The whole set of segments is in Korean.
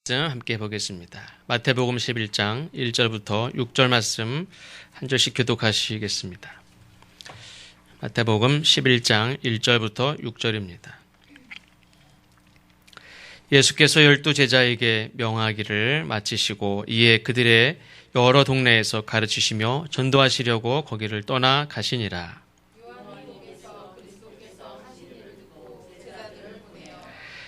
함께 보겠습니다. 마태복음 11장 1절부터 6절 말씀 한 절씩 교독하시겠습니다. 마태복음 11장 1절부터 6절입니다. 예수께서 12제자에게 명하기를 마치시고 이에 그들의 여러 동네에서 가르치시며 전도하시려고 거기를 떠나 가시니라.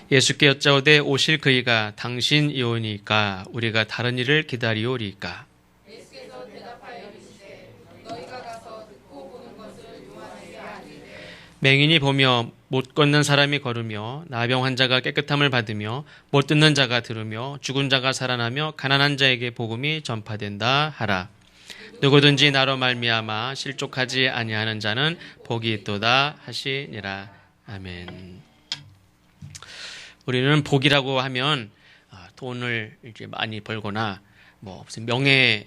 예수께 여짜오되 오실 그이가 당신이오니까 우리가 다른 일을 기다리오리까. 예수께서 대답하여 이르시되 너희가 가서 듣고 보는 것을 요한에게 아뢰되 맹인이 보며 못 걷는 사람이 걸으며 나병 환자가 깨끗함을 받으며 못 듣는 자가 들으며 죽은 자가 살아나며 가난한 자에게 복음이 전파된다 하라. 누구든지 나로 말미암아 실족하지 아니하는 자는 복이 있도다 하시니라. 아멘. 우리는 복이라고 하면 돈을 이제 많이 벌거나 무슨 명예로운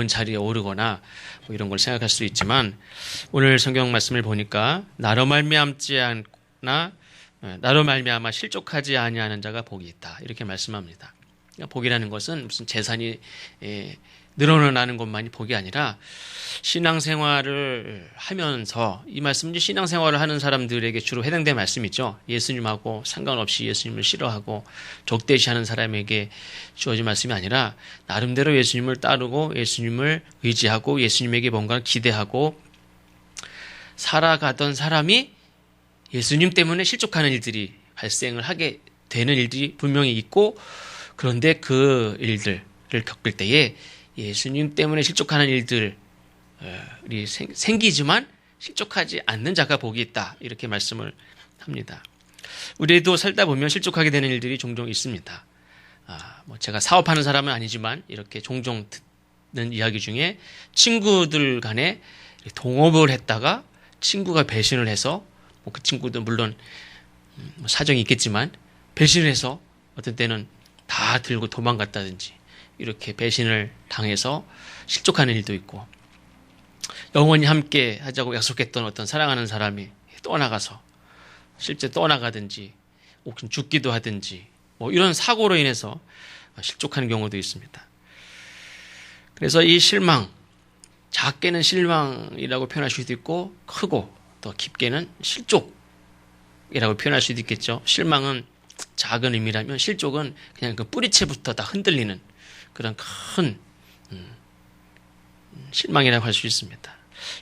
자리에 오르거나 이런 걸 생각할 수 있지만 오늘 성경 말씀을 보니까 나로 말미암지 않나 나로 말미암아 실족하지 아니하는 자가 복이 있다 이렇게 말씀합니다. 복이라는 것은 무슨 재산이 늘어나는 것만이 복이 아니라 신앙생활을 하면서 이 말씀은 신앙생활을 하는 사람들에게 주로 해당된 말씀이죠. 예수님하고 상관없이 예수님을 싫어하고 적대시하는 사람에게 주어진 말씀이 아니라 나름대로 예수님을 따르고 예수님을 의지하고 예수님에게 뭔가 기대하고 살아가던 사람이 예수님 때문에 실족하는 일들이 발생을 하게 되는 일들이 분명히 있고 그런데 그 일들을 겪을 때에 예수님 때문에 실족하는 일들이 생기지만 실족하지 않는 자가 복이 있다 이렇게 말씀을 합니다. 우리도 살다 보면 실족하게 되는 일들이 종종 있습니다. 제가 사업하는 사람은 아니지만 이렇게 종종 듣는 이야기 중에 친구들 간에 동업을 했다가 친구가 배신을 해서 그 친구도 물론 사정이 있겠지만 배신을 해서 어떤 때는 다 들고 도망갔다든지 이렇게 배신을 당해서 실족하는 일도 있고 영원히 함께 하자고 약속했던 어떤 사랑하는 사람이 떠나가서 실제 떠나가든지 혹은 죽기도 하든지 이런 사고로 인해서 실족하는 경우도 있습니다. 그래서 이 실망, 작게는 실망이라고 표현할 수도 있고 크고 더 깊게는 실족이라고 표현할 수도 있겠죠. 실망은 작은 의미라면 실족은 그냥 그 뿌리채부터 다 흔들리는 그런 큰 실망이라고 할 수 있습니다.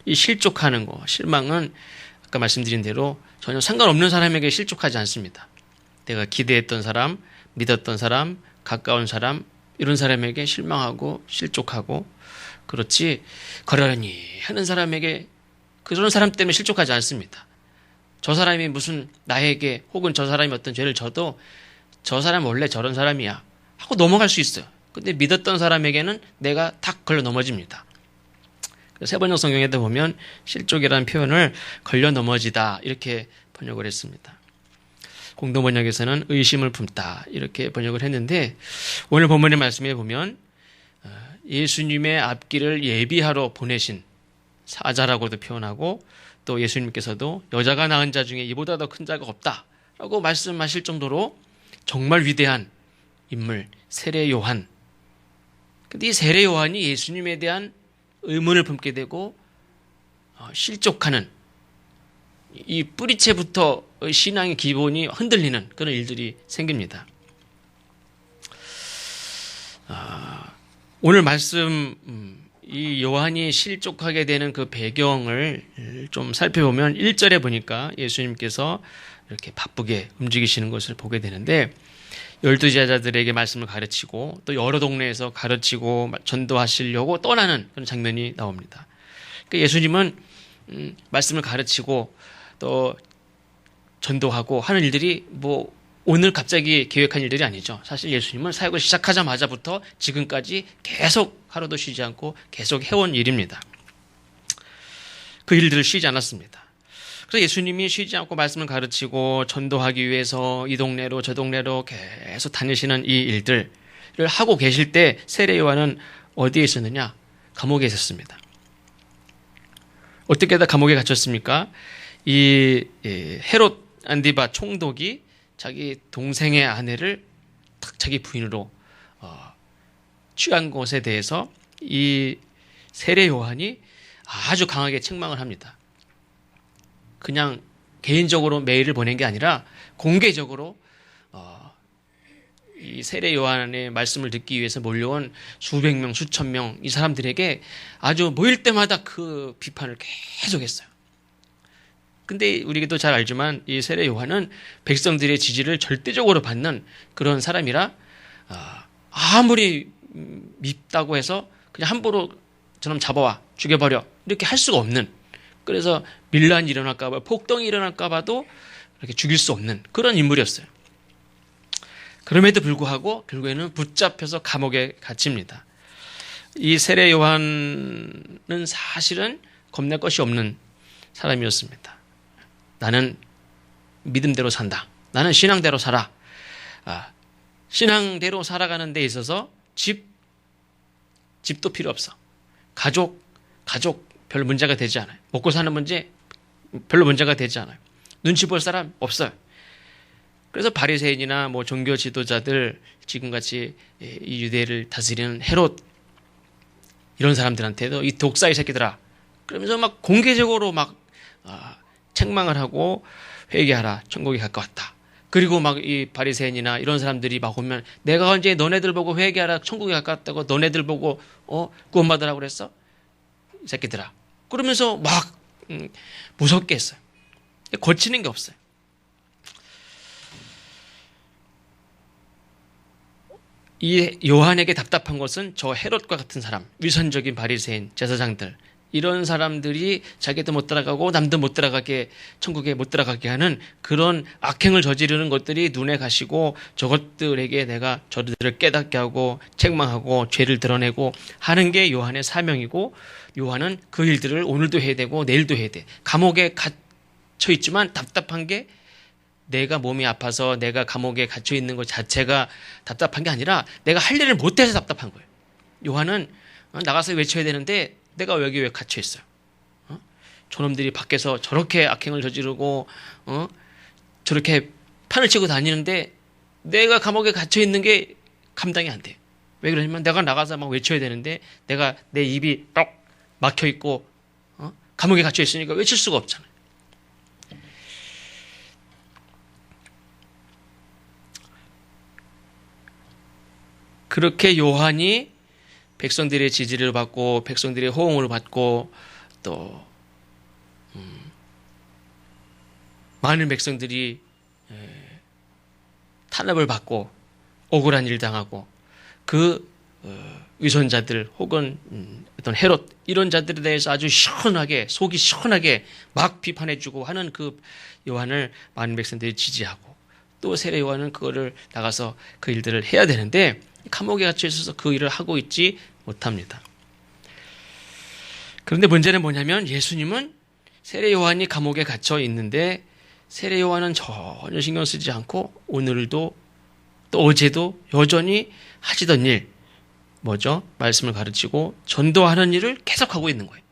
이 실족하는 거, 실망은 아까 말씀드린 대로 전혀 상관없는 사람에게 실족하지 않습니다. 내가 기대했던 사람, 믿었던 사람, 가까운 사람, 이런 사람에게 실망하고 실족하고 그렇지 그러려니 하는 사람에게 그런 사람 때문에 실족하지 않습니다. 저 사람이 무슨 나에게 혹은 저 사람이 어떤 죄를 져도 저 사람 원래 저런 사람이야 하고 넘어갈 수 있어요. 근데 믿었던 사람에게는 내가 탁 걸려 넘어집니다. 세번역 성경에도 보면 실족이라는 표현을 걸려 넘어지다 이렇게 번역을 했습니다. 공동번역에서는 의심을 품다 이렇게 번역을 했는데 오늘 본문의 말씀에 보면 예수님의 앞길을 예비하러 보내신 사자라고도 표현하고 또 예수님께서도 여자가 낳은 자 중에 이보다 더 큰 자가 없다라고 말씀하실 정도로 정말 위대한 인물 세례 요한. 근데 이 세례 요한이 예수님에 대한 의문을 품게 되고 실족하는 이 뿌리채부터 신앙의 기본이 흔들리는 그런 일들이 생깁니다. 오늘 말씀 이 요한이 실족하게 되는 그 배경을 좀 살펴보면 1절에 보니까 예수님께서 이렇게 바쁘게 움직이시는 것을 보게 되는데 12제자들에게 말씀을 가르치고 또 여러 동네에서 가르치고 전도하시려고 떠나는 그런 장면이 나옵니다. 그러니까 예수님은 말씀을 가르치고 또 전도하고 하는 일들이 오늘 갑자기 계획한 일들이 아니죠. 사실 예수님은 사역을 시작하자마자부터 지금까지 계속 하루도 쉬지 않고 계속 해온 일입니다. 그 일들을 쉬지 않았습니다. 그래서 예수님이 쉬지 않고 말씀을 가르치고 전도하기 위해서 이 동네로 저 동네로 계속 다니시는 이 일들을 하고 계실 때 세례 요한은 어디에 있었느냐? 감옥에 있었습니다. 어떻게 다 감옥에 갇혔습니까? 이 헤롯 안디바 총독이 자기 동생의 아내를 자기 부인으로 취한 것에 대해서 이 세례 요한이 아주 강하게 책망을 합니다. 그냥 개인적으로 메일을 보낸 게 아니라 공개적으로 이 세례 요한의 말씀을 듣기 위해서 몰려온 수백 명, 수천 명 이 사람들에게 아주 모일 때마다 그 비판을 계속했어요. 근데 우리도 잘 알지만 이 세례 요한은 백성들의 지지를 절대적으로 받는 그런 사람이라 아무리 밉다고 해서 그냥 함부로 저놈 잡아와 죽여버려 이렇게 할 수가 없는, 그래서 밀란이 일어날까봐, 폭동이 일어날까봐도 이렇게 죽일 수 없는 그런 인물이었어요. 그럼에도 불구하고 결국에는 붙잡혀서 감옥에 갇힙니다. 이 세례 요한은 사실은 겁낼 것이 없는 사람이었습니다. 나는 믿음대로 산다. 나는 신앙대로 살아. 신앙대로 살아가는 데 있어서 집도 필요 없어. 가족 별 문제가 되지 않아요. 먹고 사는 문제 별로 문제가 되지 않아요. 눈치 볼 사람 없어요. 그래서 바리새인이나 뭐 종교 지도자들, 지금같이 이 유대를 다스리는 헤롯 이런 사람들한테도 이 독사의 새끼들아 그러면서 막 공개적으로 막 책망을 하고 회개하라, 천국이 가까웠다. 그리고 막 이 바리새인이나 이런 사람들이 막 오면 내가 언제 너네들 보고 회개하라, 천국이 가까웠다고 너네들 보고 구원받으라고 그랬어? 이 새끼들아. 그러면서 막 무섭게 했어요. 거치는 게 없어요. 이 요한에게 답답한 것은 저 헤롯과 같은 사람, 위선적인 바리새인, 제사장들, 이런 사람들이 자기도 못 따라가고 남도 못 따라가게, 천국에 못 들어가게 하는 그런 악행을 저지르는 것들이 눈에 가시고 저것들에게 내가 저들을 깨닫게 하고 책망하고 죄를 드러내고 하는 게 요한의 사명이고, 요한은 그 일들을 오늘도 해야 되고 내일도 해야 돼. 감옥에 갇혀 있지만 답답한 게 내가 몸이 아파서 내가 감옥에 갇혀 있는 것 자체가 답답한 게 아니라 내가 할 일을 못해서 답답한 거예요. 요한은 나가서 외쳐야 되는데 내가 여기 왜 갇혀 있어요? 저놈들이 밖에서 저렇게 악행을 저지르고 저렇게 판을 치고 다니는데 내가 감옥에 갇혀 있는 게 감당이 안 돼요. 왜 그러냐면 내가 나가서 막 외쳐야 되는데 내가 내 입이 딱 막혀 있고 감옥에 갇혀 있으니까 외칠 수가 없잖아요. 그렇게 요한이 백성들의 지지를 받고 백성들의 호응을 받고 또 많은 백성들이 탄압을 받고 억울한 일 당하고 그 위선자들 혹은 어떤 헤롯 이런 자들에 대해서 아주 시원하게 속이 시원하게 막 비판해주고 하는 그 요한을 많은 백성들이 지지하고, 또 세례 요한은 그거를 나가서 그 일들을 해야 되는데 감옥에 갇혀 있어서 그 일을 하고 있지 못합니다. 그런데 문제는 뭐냐면 예수님은 세례 요한이 감옥에 갇혀 있는데 세례 요한은 전혀 신경 쓰지 않고 오늘도 또 어제도 여전히 하시던 일, 뭐죠? 말씀을 가르치고 전도하는 일을 계속하고 있는 거예요.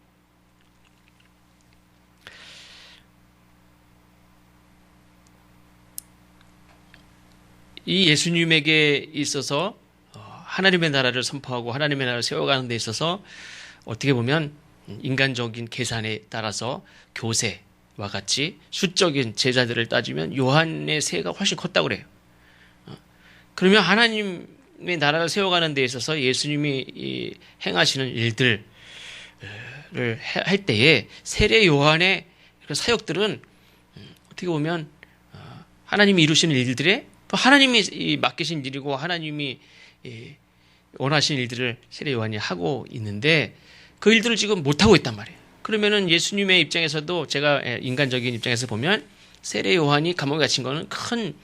이 예수님에게 있어서 하나님의 나라를 선포하고 하나님의 나라를 세워가는 데 있어서 어떻게 보면 인간적인 계산에 따라서 교세와 같이 수적인 제자들을 따지면 요한의 세가 훨씬 컸다고 그래요. 그러면 하나님의 나라를 세워가는 데 있어서 예수님이 행하시는 일들을 할 때에 세례 요한의 사역들은 어떻게 보면 하나님이 이루시는 일들에 또 하나님이 맡기신 일이고 하나님이 원하신 일들을 세례 요한이 하고 있는데 그 일들을 지금 못하고 있단 말이에요. 그러면은 예수님의 입장에서도 제가 인간적인 입장에서 보면 세례 요한이 감옥에 갇힌 거는 큰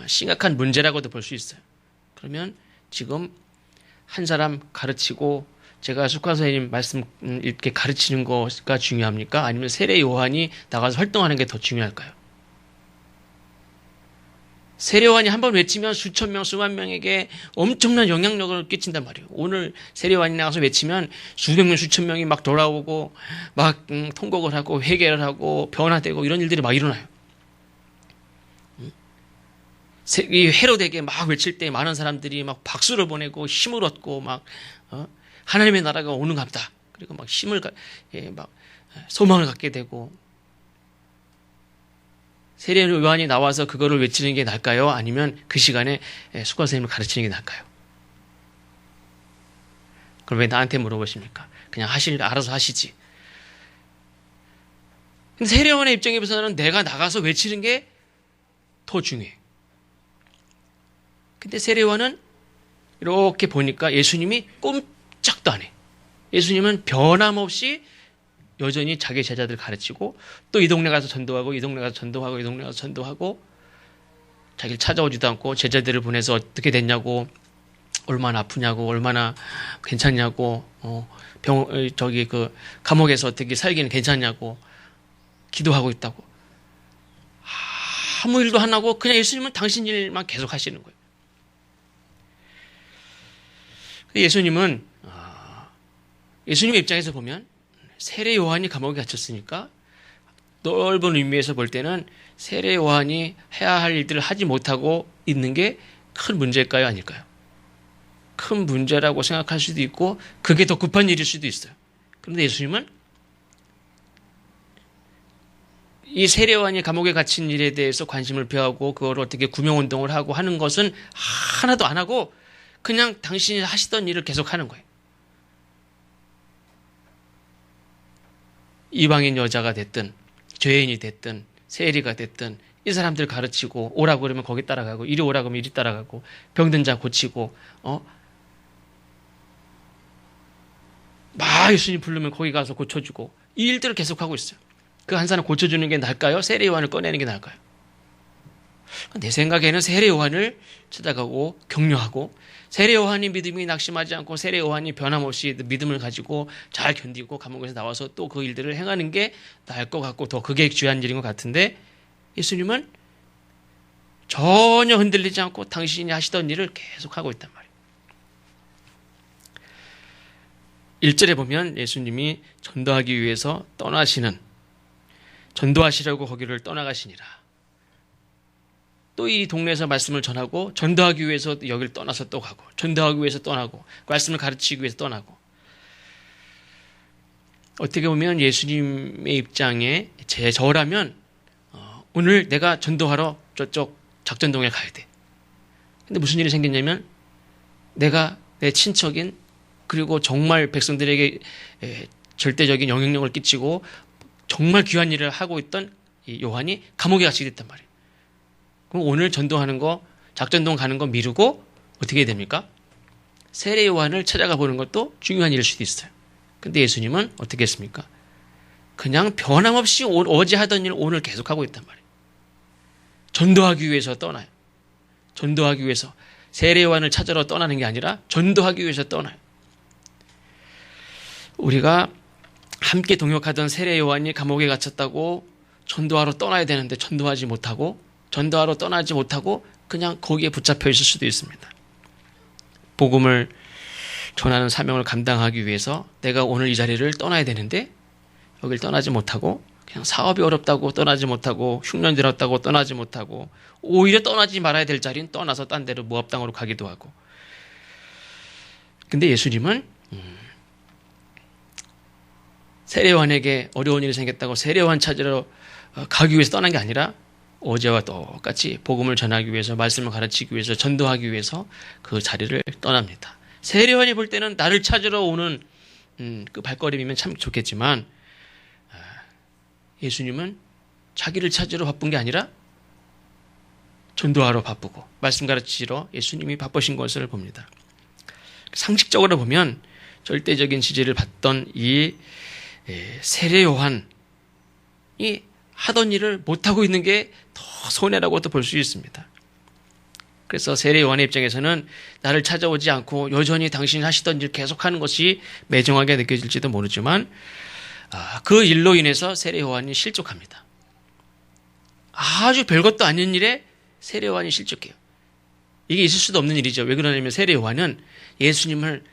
심각한 문제라고도 볼 수 있어요. 그러면 지금 한 사람 가르치고 제가 숙화 선생님 말씀 이렇게 가르치는 거가 중요합니까? 아니면 세례 요한이 나가서 활동하는 게 더 중요할까요? 세례 요한이 한번 외치면 수천 명, 수만 명에게 엄청난 영향력을 끼친단 말이에요. 오늘 세례 요한이 나가서 외치면 수백 명, 수천 명이 막 돌아오고 막 통곡을 하고 회개를 하고 변화되고 이런 일들이 막 일어나요. 이 헤롯에게 막 외칠 때 많은 사람들이 막 박수를 보내고 힘을 얻고 막 하나님의 나라가 오는 갑다. 그리고 막 막 소망을 갖게 되고, 세례 요한이 나와서 그거를 외치는 게 나을까요? 아니면 그 시간에 수가 선생님을 가르치는 게 나을까요? 그럼 왜 나한테 물어보십니까? 그냥 알아서 하시지. 근데 세례 요한의 입장에서는 내가 나가서 외치는 게 더 중요해. 근데 세례 요한은 이렇게 보니까 예수님이 꼼짝도 안 해. 예수님은 변함없이 여전히 자기 제자들 가르치고, 또 이 동네 가서 전도하고, 이 동네 가서 전도하고, 이 동네 가서 전도하고, 자기를 찾아오지도 않고 제자들을 보내서 어떻게 됐냐고, 얼마나 아프냐고, 얼마나 괜찮냐고, 감옥에서 어떻게 살기는 괜찮냐고 기도하고 있다고. 아무 일도 안 하고 그냥 예수님은 당신 일만 계속 하시는 거예요. 예수님은 예수님의 입장에서 보면 세례 요한이 감옥에 갇혔으니까 넓은 의미에서 볼 때는 세례 요한이 해야 할 일들을 하지 못하고 있는 게 큰 문제일까요? 아닐까요? 큰 문제라고 생각할 수도 있고 그게 더 급한 일일 수도 있어요. 그런데 예수님은 이 세례 요한이 감옥에 갇힌 일에 대해서 관심을 표하고 그걸 어떻게 구명운동을 하고 하는 것은 하나도 안 하고 그냥 당신이 하시던 일을 계속 하는 거예요. 이방인 여자가 됐든 죄인이 됐든 세리가 됐든 이 사람들 가르치고 오라고 그러면 거기 따라가고 이리 오라고 하면 이리 따라가고 병든 자 고치고 막 예수님 부르면 거기 가서 고쳐주고 이 일들을 계속하고 있어요. 그 한 사람 고쳐주는 게 나을까요? 세례 요한을 꺼내는 게 나을까요? 내 생각에는 세례 요한을 찾아가고 격려하고 세례 요한이 믿음이 낙심하지 않고 세례 요한이 변함없이 믿음을 가지고 잘 견디고 감옥에서 나와서 또 그 일들을 행하는 게 나을 것 같고 더 그게 귀한 일인 것 같은데 예수님은 전혀 흔들리지 않고 당신이 하시던 일을 계속하고 있단 말이에요. 1절에 보면 예수님이 전도하기 위해서 전도하시려고 거기를 떠나가시니라. 또 이 동네에서 말씀을 전하고 전도하기 위해서 여기를 떠나서 또 가고 전도하기 위해서 떠나고 말씀을 가르치기 위해서 떠나고 어떻게 보면 예수님의 입장에 저라면 오늘 내가 전도하러 저쪽 작전동에 가야 돼. 근데 무슨 일이 생겼냐면 내가 내 친척인 그리고 정말 백성들에게 절대적인 영향력을 끼치고 정말 귀한 일을 하고 있던 이 요한이 감옥에 갇히게 됐단 말이에요. 그럼 오늘 전도하는 거, 작전동 가는 거 미루고 어떻게 됩니까? 세례 요한을 찾아가 보는 것도 중요한 일일 수도 있어요. 근데 예수님은 어떻게 했습니까? 그냥 변함없이 어제 하던 일 오늘 계속하고 있단 말이에요. 전도하기 위해서 떠나요. 전도하기 위해서 세례 요한을 찾으러 떠나는 게 아니라 전도하기 위해서 떠나요. 우리가 함께 동역하던 세례 요한이 감옥에 갇혔다고 전도하러 떠나야 되는데 전도하러 떠나지 못하고 그냥 거기에 붙잡혀 있을 수도 있습니다. 복음을 전하는 사명을 감당하기 위해서 내가 오늘 이 자리를 떠나야 되는데 여길 떠나지 못하고 그냥 사업이 어렵다고 떠나지 못하고 흉년 들었다고 떠나지 못하고 오히려 떠나지 말아야 될 자리는 떠나서 딴 데로 모압 땅으로 가기도 하고. 근데 예수님은 세례 요한에게 어려운 일이 생겼다고 세례 요한 찾으러 가기 위해서 떠난 게 아니라 어제와 똑같이 복음을 전하기 위해서 말씀을 가르치기 위해서 전도하기 위해서 그 자리를 떠납니다. 세례 요한이 볼 때는 나를 찾으러 오는 그 발걸음이면 참 좋겠지만 예수님은 자기를 찾으러 바쁜 게 아니라 전도하러 바쁘고 말씀 가르치러 예수님이 바쁘신 것을 봅니다. 상식적으로 보면 절대적인 지지를 받던 이 세례 요한이 하던 일을 못하고 있는 게 더 손해라고도 볼 수 있습니다. 그래서 세례 요한의 입장에서는 나를 찾아오지 않고 여전히 당신이 하시던 일 계속하는 것이 매정하게 느껴질지도 모르지만 그 일로 인해서 세례 요한이 실족합니다. 아주 별것도 아닌 일에 세례 요한이 실족해요. 이게 있을 수도 없는 일이죠. 왜 그러냐면 세례 요한은 예수님을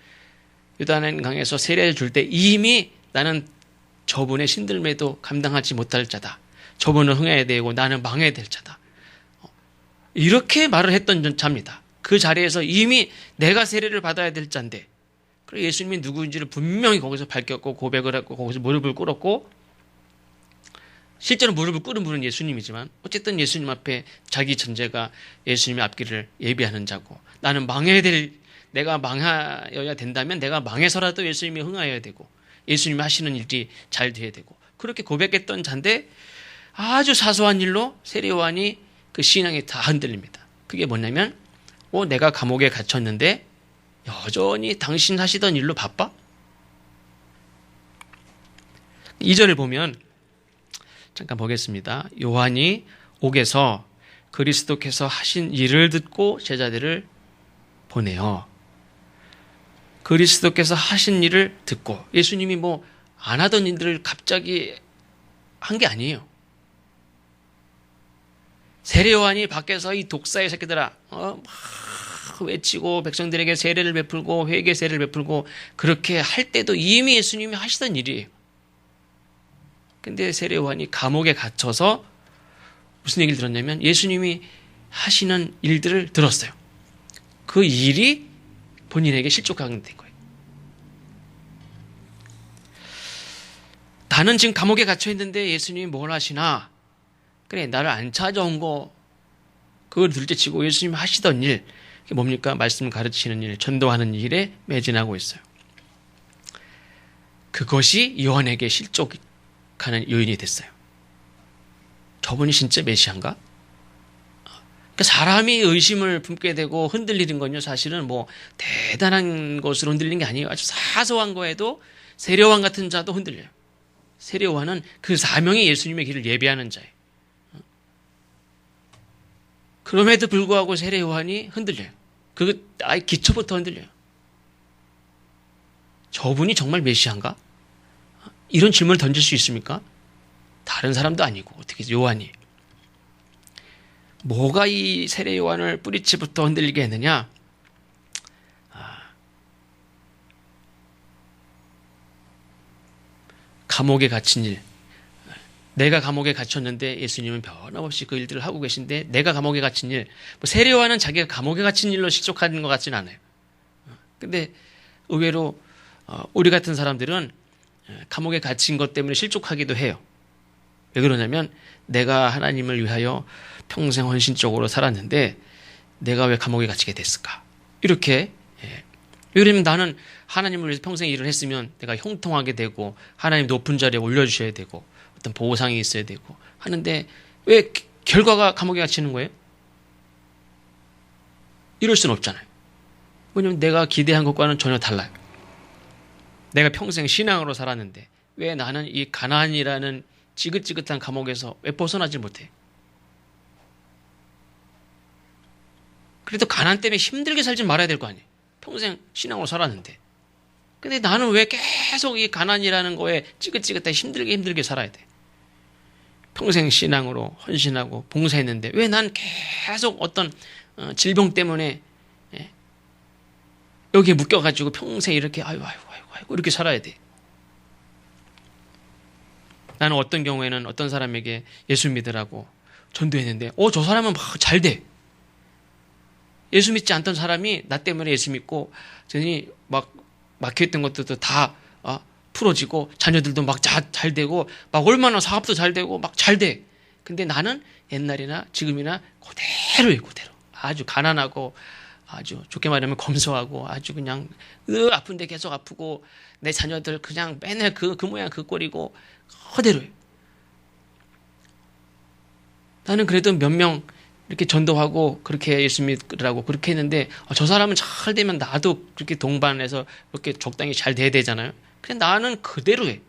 요단강에서 세례를 줄 때 이미 나는 저분의 신들매도 감당하지 못할 자다. 저분은 흥해야 되고 나는 망해야 될 자다. 이렇게 말을 했던 자입니다. 그 자리에서 이미 내가 세례를 받아야 될 자인데, 그리고 예수님이 누구인지를 분명히 거기서 밝혔고 고백을 했고 거기서 무릎을 꿇었고, 실제로 무릎을 꿇은 분은 예수님이지만 어쨌든 예수님 앞에 자기 존재가 예수님의 앞길을 예비하는 자고, 나는 내가 망하여야 된다면 내가 망해서라도 예수님이 흥하여야 되고 예수님이 하시는 일이 잘 돼야 되고, 그렇게 고백했던 자인데 아주 사소한 일로 세례요한이 그 신앙이 다 흔들립니다. 그게 뭐냐면 내가 감옥에 갇혔는데 여전히 당신 하시던 일로 바빠? 2절을 보면 잠깐 보겠습니다. 요한이 옥에서 그리스도께서 하신 일을 듣고 제자들을 보내요. 그리스도께서 하신 일을 듣고, 예수님이 안 하던 일들을 갑자기 한 게 아니에요. 세례요한이 밖에서 이 독사의 새끼들아 막 외치고 백성들에게 세례를 베풀고 회개 세례를 베풀고 그렇게 할 때도 이미 예수님이 하시던 일이에요. 근데 세례요한이 감옥에 갇혀서 무슨 얘기를 들었냐면 예수님이 하시는 일들을 들었어요. 그 일이 본인에게 실족하게 된 거예요. 나는 지금 감옥에 갇혀 있는데 예수님이 뭘 하시나? 그래, 나를 안 찾아온 거 그걸 둘째치고 예수님이 하시던 일, 그게 뭡니까? 말씀 가르치는 일, 전도하는 일에 매진하고 있어요. 그것이 요한에게 실족하는 요인이 됐어요. 저분이 진짜 메시아인가? 그러니까 사람이 의심을 품게 되고 흔들리는 건요, 사실은 대단한 것으로 흔들리는 게 아니에요. 아주 사소한 거에도 세례요한 같은 자도 흔들려요. 세례요한은 그 사명이 예수님의 길을 예비하는 자예요. 그럼에도 불구하고 세례요한이 흔들려요. 아예 기초부터 흔들려요. 저분이 정말 메시아인가? 이런 질문을 던질 수 있습니까? 다른 사람도 아니고 어떻게 요한이. 뭐가 이 세례요한을 뿌리치부터 흔들리게 했느냐? 감옥에 갇힌 일. 내가 감옥에 갇혔는데 예수님은 변함없이 그 일들을 하고 계신데, 내가 감옥에 갇힌 일, 세례요한은 자기가 감옥에 갇힌 일로 실족하는 것 같지는 않아요. 근데 의외로 우리 같은 사람들은 감옥에 갇힌 것 때문에 실족하기도 해요. 왜 그러냐면 내가 하나님을 위하여 평생 헌신적으로 살았는데 내가 왜 감옥에 갇히게 됐을까? 이렇게. 왜냐면 나는 하나님을 위해서 평생 일을 했으면 내가 형통하게 되고 하나님 높은 자리에 올려주셔야 되고 어떤 보상이 있어야 되고 하는데 왜 결과가 감옥에 갇히는 거예요? 이럴 수는 없잖아요. 왜냐면 내가 기대한 것과는 전혀 달라요. 내가 평생 신앙으로 살았는데 왜 나는 이 가나안이라는 지긋지긋한 감옥에서 왜 벗어나지 못해? 그래도 가나안 때문에 힘들게 살지 말아야 될 거 아니에요. 평생 신앙으로 살았는데. 근데 나는 왜 계속 이 가나안이라는 거에 찌긋찌긋하게 힘들게 살아야 돼? 평생 신앙으로 헌신하고 봉사했는데 왜 난 계속 어떤 질병 때문에 여기에 묶여가지고 평생 이렇게 아이고 이렇게 살아야 돼? 나는 어떤 경우에는 어떤 사람에게 예수 믿으라고 전도했는데 저 사람은 막 잘 돼. 예수 믿지 않던 사람이 나 때문에 예수 믿고 저니 막 막혀있던 것들도 다 풀어지고 자녀들도 막 잘 되고 막 얼마나 사업도 잘 되고 막 잘 돼. 근데 나는 옛날이나 지금이나 그대로예요. 그대로. 아주 가난하고 아주 좋게 말하면 검소하고 아주 그냥 아픈데 계속 아프고 내 자녀들 그냥 맨날 그 모양 그 꼴이고 그대로예요. 나는 그래도 몇 명 이렇게 전도하고 그렇게 예수 믿으라고 그렇게 했는데 저 사람은 잘 되면 나도 그렇게 동반해서 그렇게 적당히 잘 돼야 되잖아요. 근데 나는 그대로 해.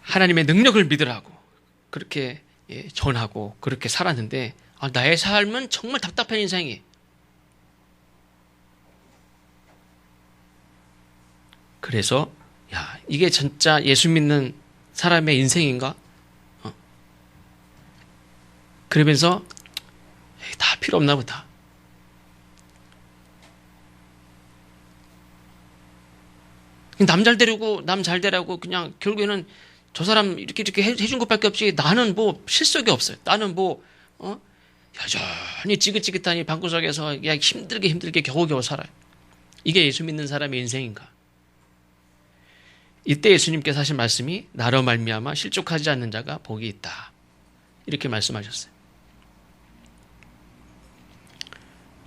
하나님의 능력을 믿으라고 그렇게 전하고 그렇게 살았는데 나의 삶은 정말 답답한 인생이에요. 그래서 이게 진짜 예수 믿는 사람의 인생인가? 그러면서 다 필요 없나 보다. 남 잘 되려고 그냥 결국에는 저 사람 이렇게 해준 것밖에 없지 나는 뭐 실속이 없어요. 나는 뭐 여전히 지긋지긋하니 방구석에서 야 힘들게 겨우겨우 살아요. 이게 예수 믿는 사람의 인생인가? 이때 예수님께서 하신 말씀이 나로 말미암아 실족하지 않는 자가 복이 있다. 이렇게 말씀하셨어요.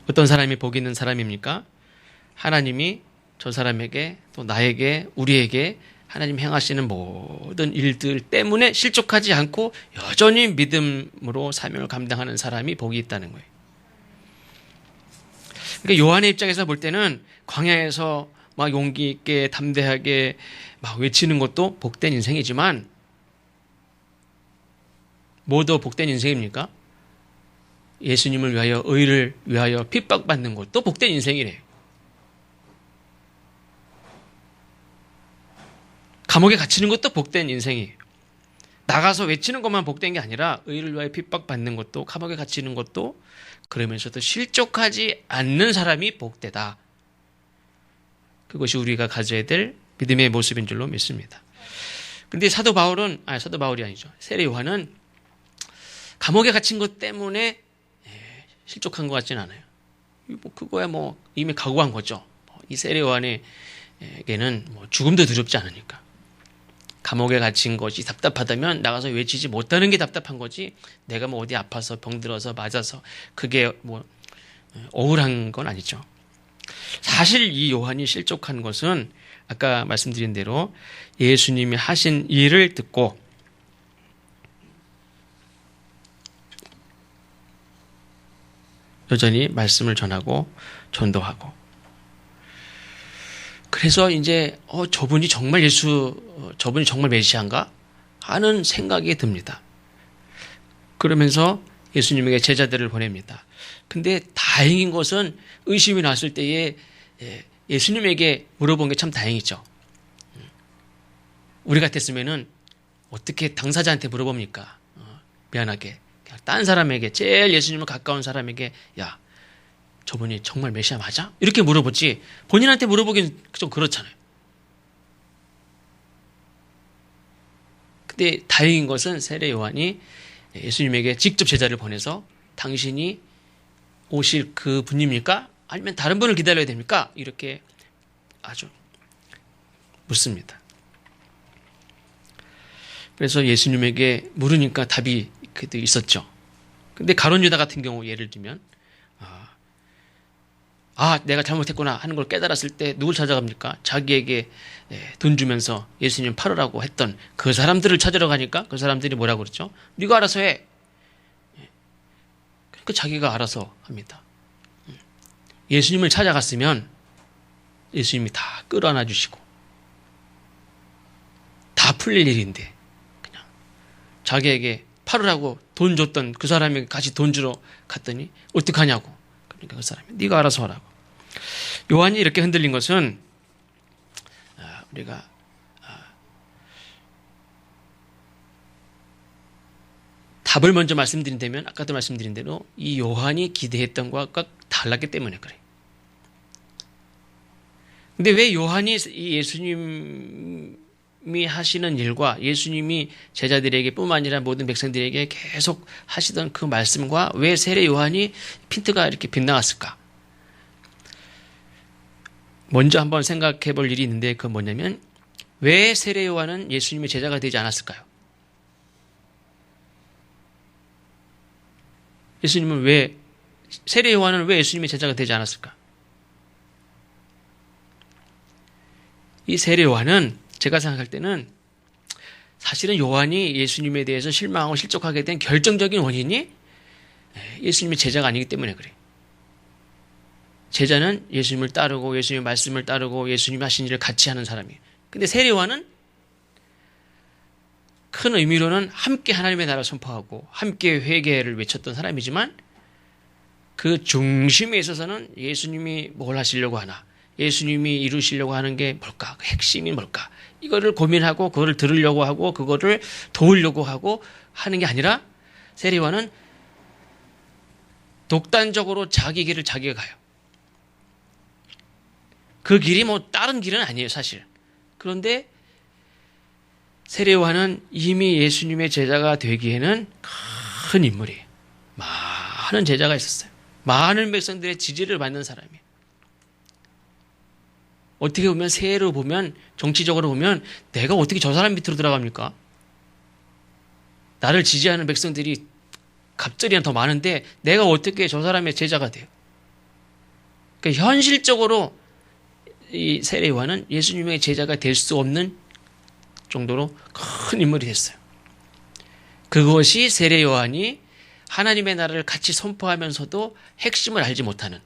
어떤 사람이 복 있는 사람입니까? 하나님이 저 사람에게 또 나에게 우리에게 하나님 행하시는 모든 일들 때문에 실족하지 않고 여전히 믿음으로 사명을 감당하는 사람이 복이 있다는 거예요. 그러니까 요한의 입장에서 볼 때는 광야에서 막 용기 있게 담대하게 막 외치는 것도 복된 인생이지만 뭐도 복된 인생입니까? 예수님을 위하여 의를 위하여 핍박받는 것도 복된 인생이래요. 감옥에 갇히는 것도 복된 인생이에요. 나가서 외치는 것만 복된 게 아니라 의를 위하여 핍박받는 것도 감옥에 갇히는 것도 그러면서도 실족하지 않는 사람이 복되다. 그것이 우리가 가져야 될 믿음의 모습인 줄로 믿습니다. 근데 사도 바울이 아니죠. 세례 요한은 감옥에 갇힌 것 때문에 실족한 것 같지는 않아요. 그거야 이미 각오한 거죠. 이 세례 요한에게는 죽음도 두렵지 않으니까. 감옥에 갇힌 것이 답답하다면 나가서 외치지 못하는 게 답답한 거지 내가 어디 아파서 병들어서 맞아서 그게 억울한 건 아니죠. 사실 이 요한이 실족한 것은 아까 말씀드린 대로 예수님이 하신 일을 듣고 여전히 말씀을 전하고 전도하고 그래서 이제 저분이 정말 메시아인가 하는 생각이 듭니다. 그러면서 예수님에게 제자들을 보냅니다. 근데 다행인 것은 의심이 났을 때에 예수님에게 물어본 게 참 다행이죠. 우리 같았으면은 어떻게 당사자한테 물어봅니까? 미안하게 그냥 딴 사람에게 제일 예수님을 가까운 사람에게 야 저분이 정말 메시아 맞아? 이렇게 물어보지 본인한테 물어보긴 좀 그렇잖아요. 근데 다행인 것은 세례 요한이 예수님에게 직접 제자를 보내서 당신이 오실 그 분입니까? 아니면 다른 분을 기다려야 됩니까? 이렇게 아주 묻습니다. 그래서 예수님에게 물으니까 답이 그래도 있었죠. 근데 가룟 유다 같은 경우 예를 들면 내가 잘못했구나 하는 걸 깨달았을 때 누굴 찾아갑니까? 자기에게 돈 주면서 예수님 팔으라고 했던 그 사람들을 찾으러 가니까 그 사람들이 뭐라고 그랬죠? 네가 알아서 해. 그러니까 자기가 알아서 합니다. 예수님을 찾아갔으면 예수님이 다 끌어안아 주시고 다 풀릴 일인데 그냥 자기에게 팔으라고 돈 줬던 그 사람에게 같이 돈 주러 갔더니 어떡하냐고. 그러니까 그 사람이 네가 알아서 하라고. 요한이 이렇게 흔들린 것은 우리가 답을 먼저 말씀드린다면 아까도 말씀드린 대로 이 요한이 기대했던 것과 달랐기 때문에 그래요. 근데 왜 요한이 이 예수님이 하시는 일과 예수님이 제자들에게 뿐만 아니라 모든 백성들에게 계속 하시던 그 말씀과 왜 세례 요한이 핀트가 이렇게 빗나갔을까? 먼저 한번 생각해 볼 일이 있는데 그건 뭐냐면 왜 세례 요한은 예수님의 제자가 되지 않았을까요? 세례 요한은 왜 예수님의 제자가 되지 않았을까? 이 세례 요한은 제가 생각할 때는 사실은 요한이 예수님에 대해서 실망하고 실족하게 된 결정적인 원인이 예수님의 제자가 아니기 때문에 그래요. 제자는 예수님을 따르고 예수님의 말씀을 따르고 예수님이 하신 일을 같이 하는 사람이에요. 근데 세례 요한은 큰 의미로는 함께 하나님의 나라를 선포하고 함께 회개를 외쳤던 사람이지만 그 중심에 있어서는 예수님이 뭘 하시려고 하나, 예수님이 이루시려고 하는 게 뭘까, 그 핵심이 뭘까, 이거를 고민하고 그거를 들으려고 하고 그거를 도우려고 하고 하는 게 아니라 세례 요한은 독단적으로 자기 길을 자기가 가요. 그 길이 다른 길은 아니에요, 사실. 그런데 세례 요한은 이미 예수님의 제자가 되기에는 큰 인물이에요. 많은 제자가 있었어요. 많은 백성들의 지지를 받는 사람이에요. 어떻게 보면 세례로 보면 정치적으로 보면 내가 어떻게 저 사람 밑으로 들어갑니까? 나를 지지하는 백성들이 갑절이나 더 많은데 내가 어떻게 저 사람의 제자가 돼요? 그러니까 현실적으로 이 세례 요한은 예수님의 제자가 될 수 없는 정도로 큰 인물이 됐어요. 그것이 세례 요한이 하나님의 나라를 같이 선포하면서도 핵심을 알지 못하는,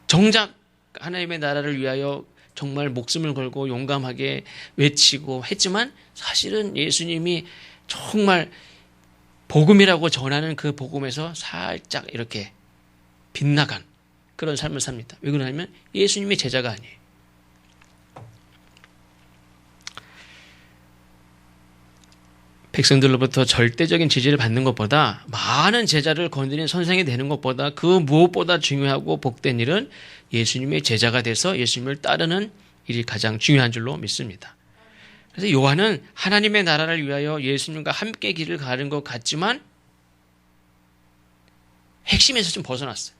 정작 하나님의 나라를 위하여 정말 목숨을 걸고 용감하게 외치고 했지만 사실은 예수님이 정말 복음이라고 전하는 그 복음에서 살짝 이렇게 빗나간 그런 삶을 삽니다. 왜 그러냐면 예수님의 제자가 아니에요. 백성들로부터 절대적인 지지를 받는 것보다 많은 제자를 건드린 선생이 되는 것보다 그 무엇보다 중요하고 복된 일은 예수님의 제자가 돼서 예수님을 따르는 일이 가장 중요한 줄로 믿습니다. 그래서 요한은 하나님의 나라를 위하여 예수님과 함께 길을 가는 것 같지만 핵심에서 좀 벗어났어요.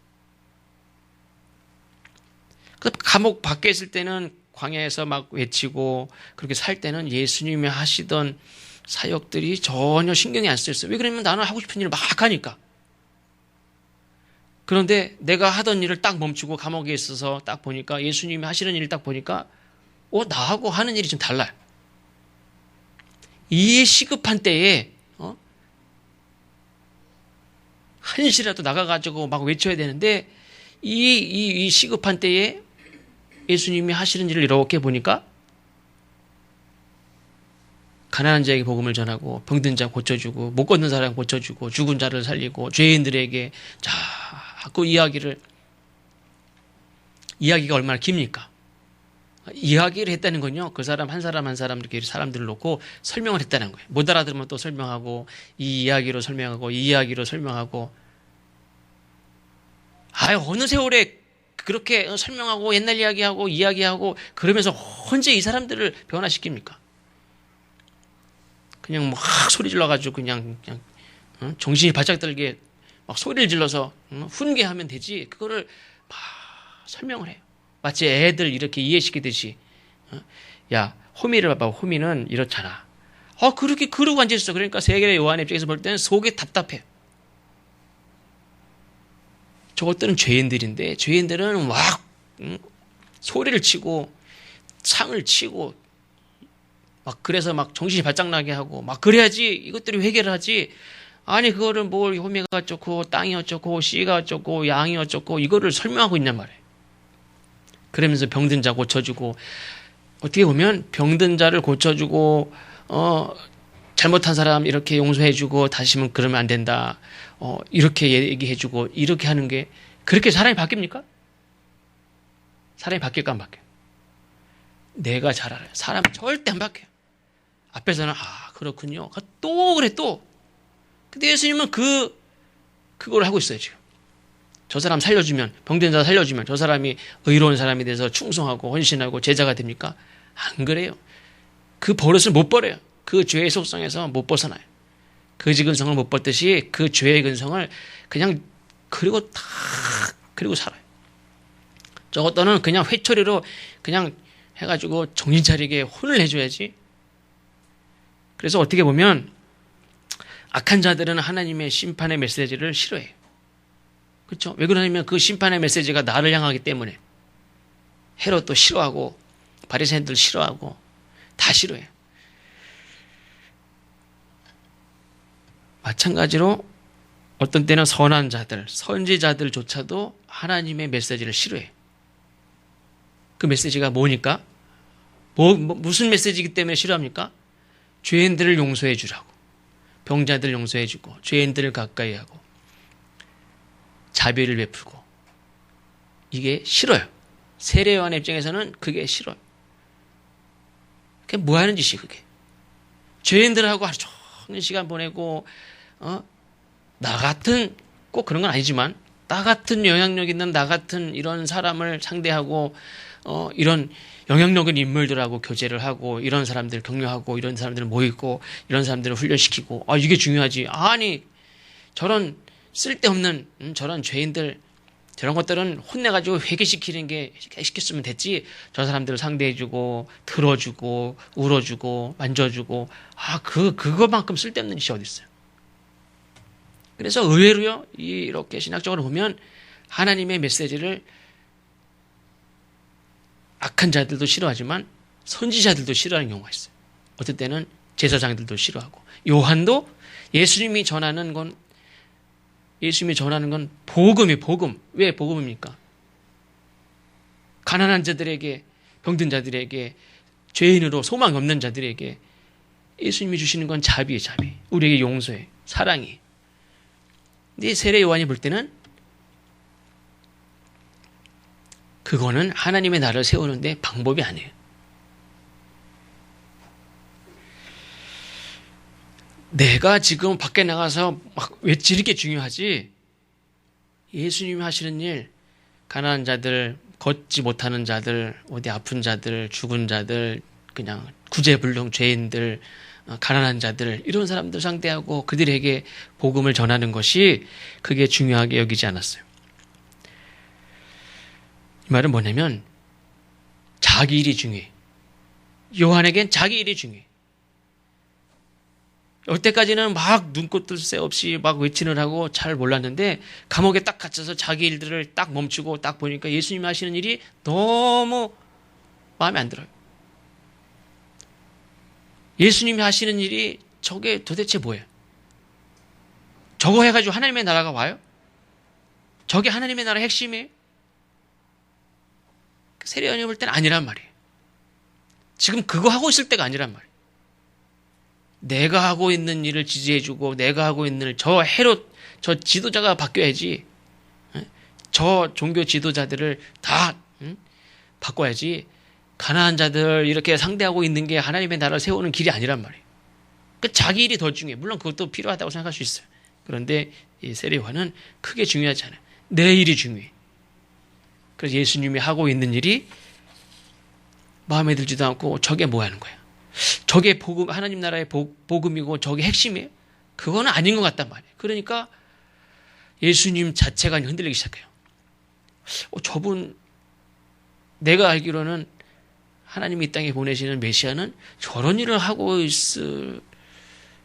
그 감옥 밖에 있을 때는 광야에서 막 외치고 그렇게 살 때는 예수님이 하시던 사역들이 전혀 신경이 안 쓰였어요. 왜 그러냐면 나는 하고 싶은 일을 막 하니까. 그런데 내가 하던 일을 딱 멈추고 감옥에 있어서 딱 보니까 예수님이 하시는 일을 딱 보니까 나하고 하는 일이 좀 달라요. 이 시급한 때에 한시라도 나가가지고 막 외쳐야 되는데 이 시급한 때에 예수님이 하시는 일을 이렇게 보니까 가난한 자에게 복음을 전하고 병든 자 고쳐주고 못 걷는 사람 고쳐주고 죽은 자를 살리고 죄인들에게 자꾸 이야기가 얼마나 깁니까? 이야기를 했다는 건요, 그 사람 한 사람 한 사람 이렇게 사람들을 놓고 설명을 했다는 거예요. 못 알아들으면 또 설명하고 이 이야기로 설명하고 이 이야기로 설명하고. 어느 세월에 그렇게 설명하고 옛날 이야기하고 그러면서 언제 이 사람들을 변화시킵니까? 그냥 막 소리 질러가지고 그냥 정신이 바짝 들게 막 소리를 질러서 훈계하면 되지. 그거를 막 설명을 해요. 마치 애들 이렇게 이해시키듯이. 야, 호미를 봐봐. 호미는 이렇잖아. 그렇게 그러고 앉아있어. 그러니까 세계 요한의 입장에서 볼 때는 속이 답답해요. 저것들은 죄인들인데 죄인들은 막 소리를 치고 창을 치고 막 그래서 막 정신이 바짝 나게 하고 막 그래야지 이것들이 해결을 하지. 아니 그거를 뭘 호미가 어쩌고 땅이 어쩌고 씨가 어쩌고 양이 어쩌고 이거를 설명하고 있냔 말이에요. 그러면서 병든 자 고쳐주고, 어떻게 보면 병든 자를 고쳐주고 잘못한 사람 이렇게 용서해주고 다시는 그러면 안 된다. 이렇게 얘기해주고 이렇게 하는 게 그렇게 사람이 바뀝니까? 사람이 바뀔까 안 바뀌어요? 내가 잘 알아요. 사람은 절대 안 바뀌어요. 앞에서는 그렇군요. 또 그래 또. 근데 예수님은 그걸 하고 있어요 지금. 저 사람 살려주면, 병든 자 살려주면 저 사람이 의로운 사람이 돼서 충성하고 헌신하고 제자가 됩니까? 안 그래요. 그 버릇을 못 버려요. 그 죄의 속성에서 못 벗어나요. 거지 근성을 못 벗듯이 그 죄의 근성을 그냥 그리고 살아요. 저것들은 그냥 회초리로 그냥 해가지고 정신 차리게 혼을 내줘야지. 그래서 어떻게 보면 악한 자들은 하나님의 심판의 메시지를 싫어해요. 그렇죠? 왜 그러냐면 그 심판의 메시지가 나를 향하기 때문에. 헤롯도 싫어하고 바리새인들 싫어하고 다 싫어해요. 마찬가지로 어떤 때는 선한 자들, 선지자들조차도 하나님의 메시지를 싫어해요. 그 메시지가 뭐니까? 무슨 메시지이기 때문에 싫어합니까? 죄인들을 용서해 주라고. 병자들을 용서해 주고 죄인들을 가까이 하고 자비를 베풀고. 이게 싫어요. 세례 요한의 입장에서는 그게 싫어요. 그게 뭐 하는 짓이 그게. 죄인들하고 하루 종일 시간 보내고 나 같은 꼭 그런 건 아니지만 나 같은 영향력 있는 나 같은 이런 사람을 상대하고 이런 영향력 있는 인물들하고 교제를 하고 이런 사람들 격려하고 이런 사람들을 모이고 이런 사람들을 훈련시키고 이게 중요하지. 아니 저런 쓸데없는 저런 죄인들 저런 것들은 혼내가지고 회개시키면 됐지. 저 사람들을 상대해주고 들어주고 울어주고 만져주고 그거만큼 쓸데없는 짓이 어디 있어요. 그래서 의외로요 이렇게 신학적으로 보면 하나님의 메시지를 악한 자들도 싫어하지만 선지자들도 싫어하는 경우가 있어요. 어떨 때는 제사장들도 싫어하고 요한도 예수님이 전하는 건 복음이 복음. 왜 복음입니까? 가난한 자들에게 병든 자들에게 죄인으로 소망 없는 자들에게 예수님이 주시는 건 자비예요. 자비. 우리에게 용서해. 사랑이. 근데 세례 요한이 볼 때는 그거는 하나님의 나라를 세우는데 방법이 아니에요. 내가 지금 밖에 나가서 막 외치는 게 중요하지. 예수님이 하시는 일, 가난한 자들, 걷지 못하는 자들, 어디 아픈 자들, 죽은 자들, 그냥 구제불능 죄인들, 가난한 자들, 이런 사람들 상대하고 그들에게 복음을 전하는 것이 그게 중요하게 여기지 않았어요. 이 말은 뭐냐면 자기 일이 중요해. 요한에겐 자기 일이 중요해. 여태까지는 막 눈꽃도 새 없이 막 외치는 하고 잘 몰랐는데 감옥에 딱 갇혀서 자기 일들을 딱 멈추고 딱 보니까 예수님이 하시는 일이 너무 마음에 안 들어요. 예수님이 하시는 일이 저게 도대체 뭐예요? 저거 해가지고 하나님의 나라가 와요? 저게 하나님의 나라의 핵심이에요? 세례요한이 볼 때는 아니란 말이에요. 지금 그거 하고 있을 때가 아니란 말이에요. 내가 하고 있는 일을 지지해주고 내가 하고 있는 일, 저 헤롯, 저 지도자가 바뀌어야지. 저 종교 지도자들을 다 바꿔야지. 가난한 자들 이렇게 상대하고 있는 게 하나님의 나라를 세우는 길이 아니란 말이에요. 그러니까 자기 일이 더 중요해. 물론 그것도 필요하다고 생각할 수 있어요. 그런데 이 세례 요한은 크게 중요하지 않아요. 내 일이 중요해. 그래서 예수님이 하고 있는 일이 마음에 들지도 않고 저게 뭐 하는 거야. 저게 복음, 하나님 나라의 복음이고 저게 핵심이에요? 그거는 아닌 것 같단 말이에요. 그러니까 예수님 자체가 흔들리기 시작해요. 저분, 내가 알기로는 하나님이 이 땅에 보내시는 메시아는 저런 일을 하고 있는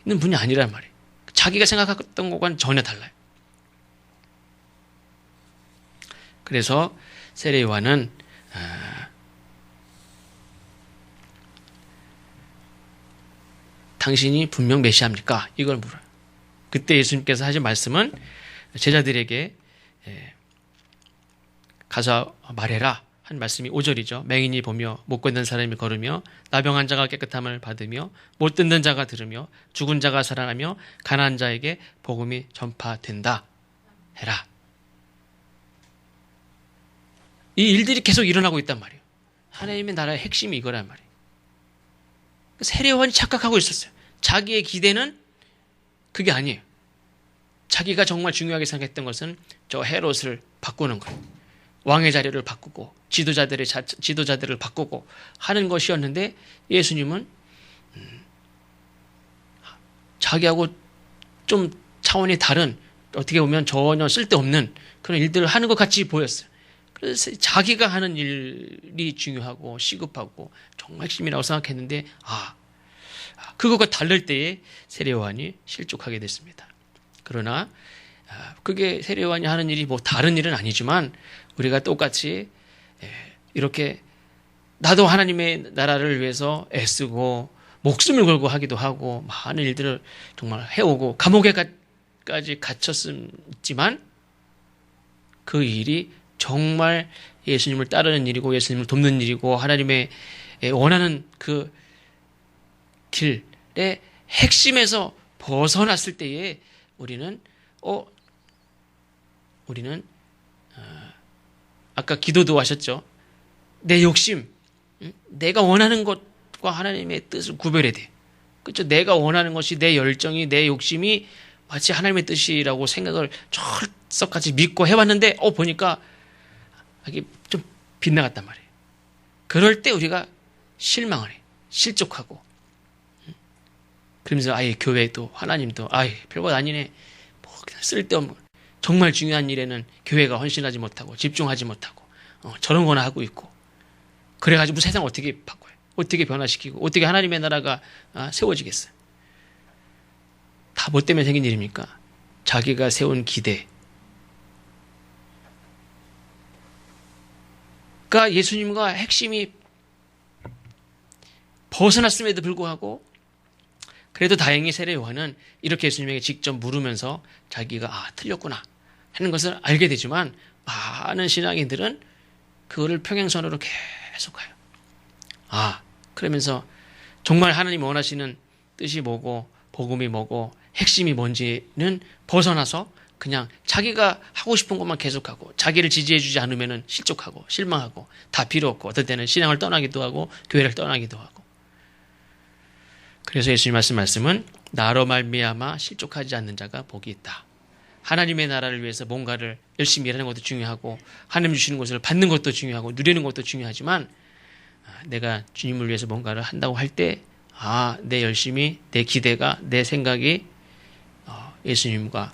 분이 아니란 말이에요. 자기가 생각했던 것과는 전혀 달라요. 그래서 세례 요한은 당신이 분명 메시아입니까? 이걸 물어요. 그때 예수님께서 하신 말씀은 제자들에게 가서 말해라 한 말씀이 5절이죠. 맹인이 보며 못 걷는 사람이 걸으며 나병한 자가 깨끗함을 받으며 못 듣는 자가 들으며 죽은 자가 살아나며 가난한 자에게 복음이 전파된다 해라. 이 일들이 계속 일어나고 있단 말이에요. 하나님의 나라의 핵심이 이거란 말이에요. 세례 요한이 착각하고 있었어요. 자기의 기대는 그게 아니에요. 자기가 정말 중요하게 생각했던 것은 저 헤롯을 바꾸는 거예요. 왕의 자리를 바꾸고 지도자들을 바꾸고 하는 것이었는데 예수님은 자기하고 좀 차원이 다른 어떻게 보면 전혀 쓸데없는 그런 일들을 하는 것 같이 보였어요. 그래서 자기가 하는 일이 중요하고 시급하고 정말 핵심이라고 생각했는데 그것과 다를 때에 세례 요한이 실족하게 됐습니다. 그러나 그게 세례 요한이 하는 일이 뭐 다른 일은 아니지만 우리가 똑같이 이렇게 나도 하나님의 나라를 위해서 애쓰고 목숨을 걸고 하기도 하고 많은 일들을 정말 해오고 감옥에까지 갇혔지만 그 일이 정말 예수님을 따르는 일이고 예수님을 돕는 일이고 하나님의 원하는 그 길의 핵심에서 벗어났을 때에 우리는 아까 기도도 하셨죠. 내 욕심, 내가 원하는 것과 하나님의 뜻을 구별해야 돼. 그렇죠? 내가 원하는 것이 내 열정이 내 욕심이 마치 하나님의 뜻이라고 생각을 철석같이 믿고 해왔는데 보니까 이게 좀 빗나갔단 말이에요. 그럴 때 우리가 실망을 해. 실족하고. 그러면서 아예 교회도 하나님도 별것 아니네. 뭐 그냥 쓸데없는 정말 중요한 일에는 교회가 헌신하지 못하고 집중하지 못하고 저런 거나 하고 있고 그래가지고 세상 어떻게 바꿔요? 어떻게 변화시키고 어떻게 하나님의 나라가 세워지겠어요? 다 뭐 때문에 생긴 일입니까? 자기가 세운 기대가 예수님과 핵심이 벗어났음에도 불구하고 그래도 다행히 세례 요한은 이렇게 예수님에게 직접 물으면서 자기가 틀렸구나 하는 것을 알게 되지만 많은 신앙인들은 그거를 평행선으로 계속 가요. 그러면서 정말 하나님 원하시는 뜻이 뭐고 복음이 뭐고 핵심이 뭔지는 벗어나서 그냥 자기가 하고 싶은 것만 계속하고 자기를 지지해주지 않으면 실족하고 실망하고 다 필요 없고 어떨 때는 신앙을 떠나기도 하고 교회를 떠나기도 하고. 그래서 예수님 말씀은 나로 말미암아 실족하지 않는 자가 복이 있다. 하나님의 나라를 위해서 뭔가를 열심히 일하는 것도 중요하고 하나님 주시는 것을 받는 것도 중요하고 누리는 것도 중요하지만 내가 주님을 위해서 뭔가를 한다고 할 때 내 열심이 내 기대가 내 생각이 예수님과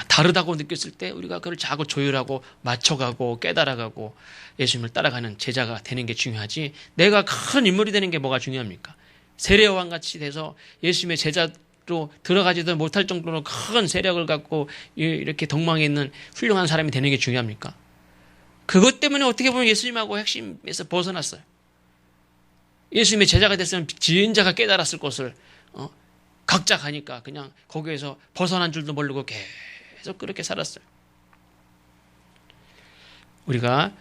다르다고 느꼈을 때 우리가 그걸 자꾸 조율하고 맞춰가고 깨달아가고 예수님을 따라가는 제자가 되는 게 중요하지 내가 큰 인물이 되는 게 뭐가 중요합니까? 세례요한 같이 돼서 예수님의 제자로 들어가지도 못할 정도로 큰 세력을 갖고 이렇게 덕망에 있는 훌륭한 사람이 되는 게 중요합니까? 그것 때문에 어떻게 보면 예수님하고 핵심에서 벗어났어요. 예수님의 제자가 됐으면 지은자가 깨달았을 것을 각자 가니까 그냥 거기에서 벗어난 줄도 모르고 계속 그렇게 살았어요. 우리가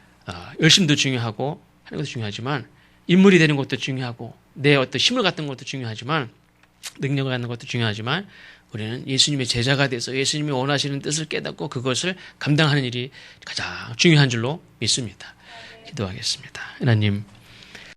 열심도 중요하고 하는 것도 중요하지만 인물이 되는 것도 중요하고 내 어떤 힘을 갖는 것도 중요하지만 능력을 갖는 것도 중요하지만 우리는 예수님의 제자가 돼서 예수님이 원하시는 뜻을 깨닫고 그것을 감당하는 일이 가장 중요한 줄로 믿습니다. 기도하겠습니다. 하나님